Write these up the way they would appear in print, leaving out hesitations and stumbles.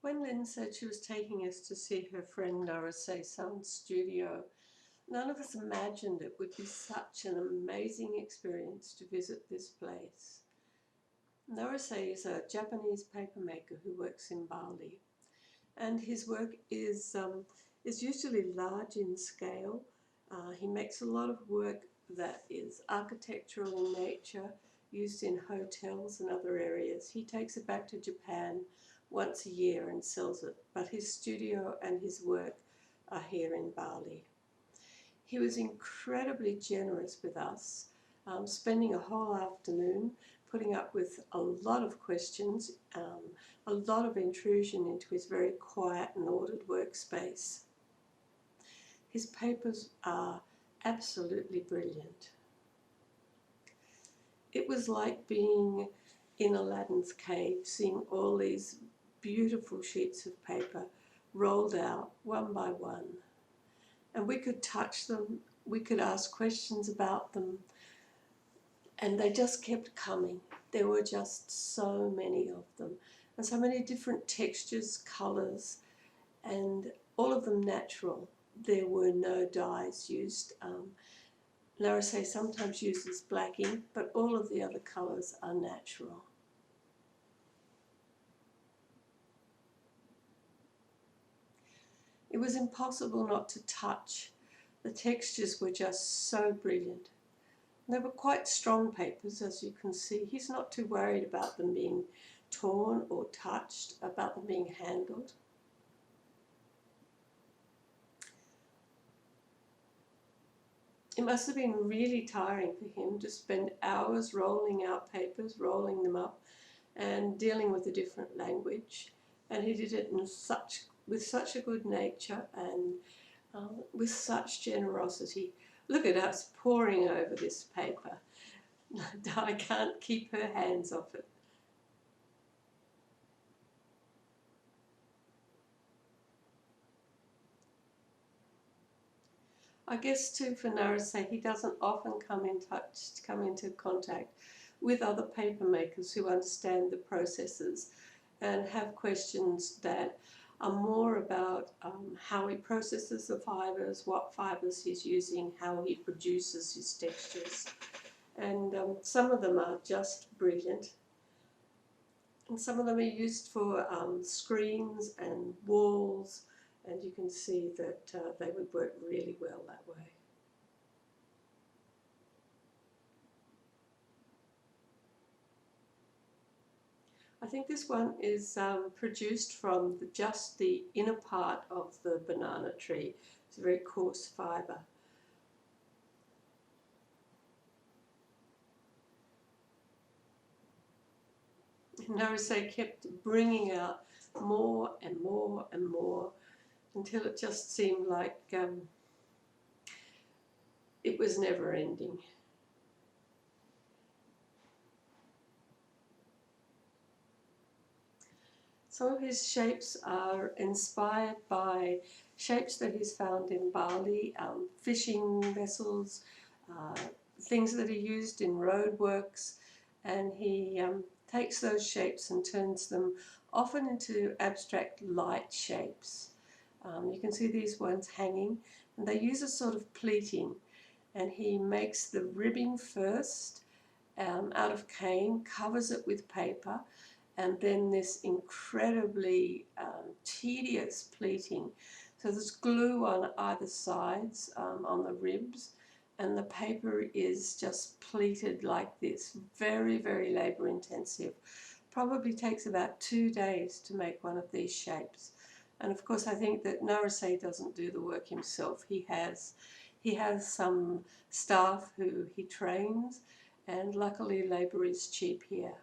When Lynn said she was taking us to see her friend Naruse-san's studio, none of us imagined it would be such an amazing experience to visit this place. Naruse is a Japanese papermaker who works in Bali, and his work is usually large in scale. He makes a lot of work that is architectural in nature, used in hotels and other areas. He takes it back to Japan once a year and sells it, but his studio and his work are here in Bali. He was incredibly generous with us, spending a whole afternoon putting up with a lot of questions, a lot of intrusion into his very quiet and ordered workspace. His papers are absolutely brilliant. It was like being in Aladdin's cave, seeing all these beautiful sheets of paper rolled out one by one. And we could touch them, we could ask questions about them, and they just kept coming. There were just so many of them, and so many different textures, colours, and all of them natural. There were no dyes used. Naruse sometimes uses black ink, but all of the other colours are natural. It was impossible not to touch. The textures were just so brilliant. They were quite strong papers, as you can see. He's not too worried about them being torn or touched, about them being handled. It must have been really tiring for him to spend hours rolling out papers, rolling them up, and dealing with a different language. And he did it with such a good nature and with such generosity. Look at us poring over this paper. I can't keep her hands off it. I guess too for Naruse, he doesn't often come into contact with other paper makers who understand the processes and have questions that are more about how he processes the fibres, what fibres he's using, how he produces his textures. And some of them are just brilliant. And some of them are used for screens and walls, and you can see that they would work really well that way. I think this one is produced from just the inner part of the banana tree. It's a very coarse fibre. Naruse kept bringing out more and more and more until it just seemed like it was never ending. Some of his shapes are inspired by shapes that he's found in Bali, fishing vessels, things that are used in roadworks, and he takes those shapes and turns them often into abstract light shapes. You can see these ones hanging, and they use a sort of pleating, and he makes the ribbing first out of cane, covers it with paper, and then this incredibly tedious pleating. So there's glue on either sides, on the ribs, and the paper is just pleated like this. Very, very labour intensive. Probably takes about 2 days to make one of these shapes. And of course I think that Naruse doesn't do the work himself. He has some staff who he trains, and luckily labour is cheap here.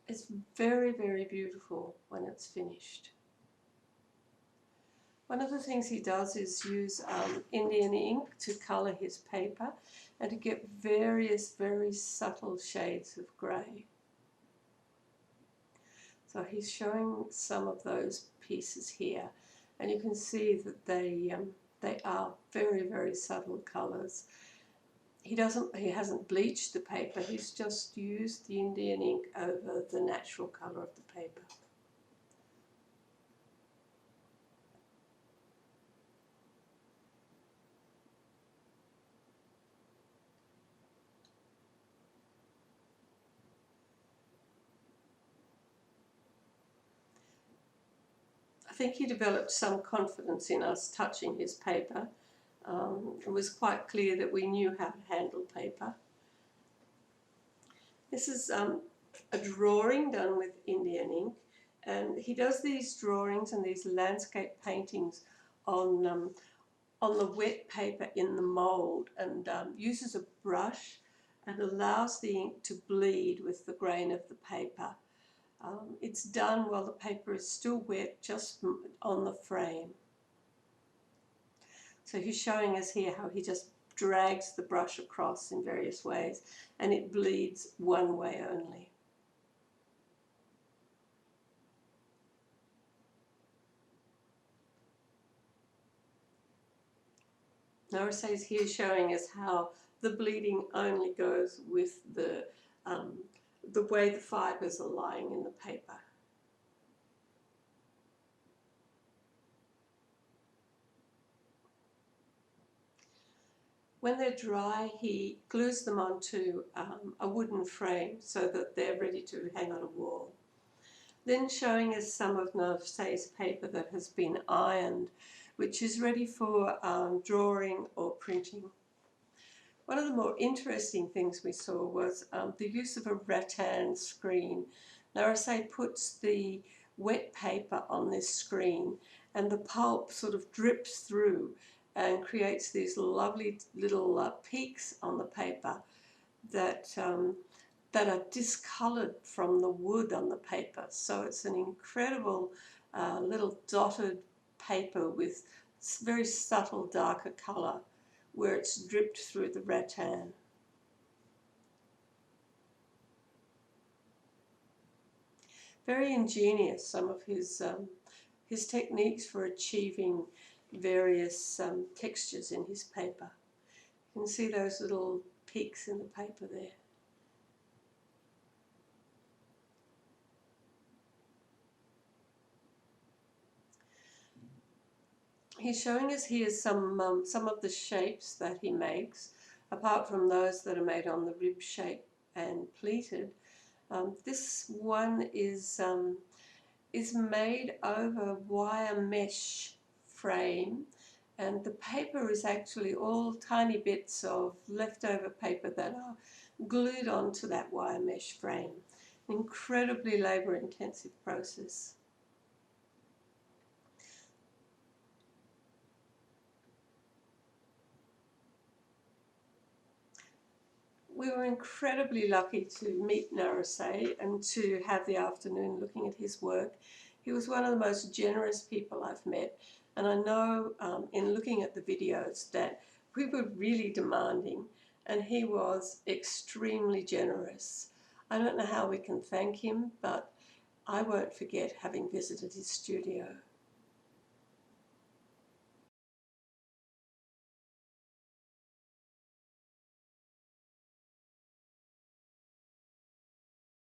It's very, very beautiful when it's finished. One of the things he does is use Indian ink to colour his paper and to get various very subtle shades of grey. So he's showing some of those pieces here, and you can see that they are very, very subtle colours. He hasn't bleached the paper, he's just used the Indian ink over the natural colour of the paper. think he developed some confidence in us touching his paper. It was quite clear that we knew how to handle paper. This is a drawing done with Indian ink, and he does these drawings and these landscape paintings on the wet paper in the mould, and uses a brush and allows the ink to bleed with the grain of the paper. It's done while the paper is still wet, just on the frame. So he's showing us here how he just drags the brush across in various ways, and it bleeds one way only. Naruse is here showing us how the bleeding only goes with the way the fibres are lying in the paper. When they're dry, he glues them onto a wooden frame so that they're ready to hang on a wall. Then showing us some of Naruse's paper that has been ironed, which is ready for drawing or printing. One of the more interesting things we saw was the use of a rattan screen. Naruse puts the wet paper on this screen, and the pulp sort of drips through and creates these lovely little peaks on the paper that are discoloured from the wood on the paper. So it's an incredible little dotted paper with very subtle darker colour where it's dripped through the rattan. Very ingenious, some of his techniques for achieving various textures in his paper. You can see those little peaks in the paper there. He's showing us here some of the shapes that he makes, apart from those that are made on the rib shape and pleated. This one is made over wire mesh frame, and the paper is actually all tiny bits of leftover paper that are glued onto that wire mesh frame. An incredibly labour-intensive process. We were incredibly lucky to meet Naruse and to have the afternoon looking at his work. He was one of the most generous people I've met, and I know in looking at the videos that we were really demanding, and he was extremely generous. I don't know how we can thank him, but I won't forget having visited his studio.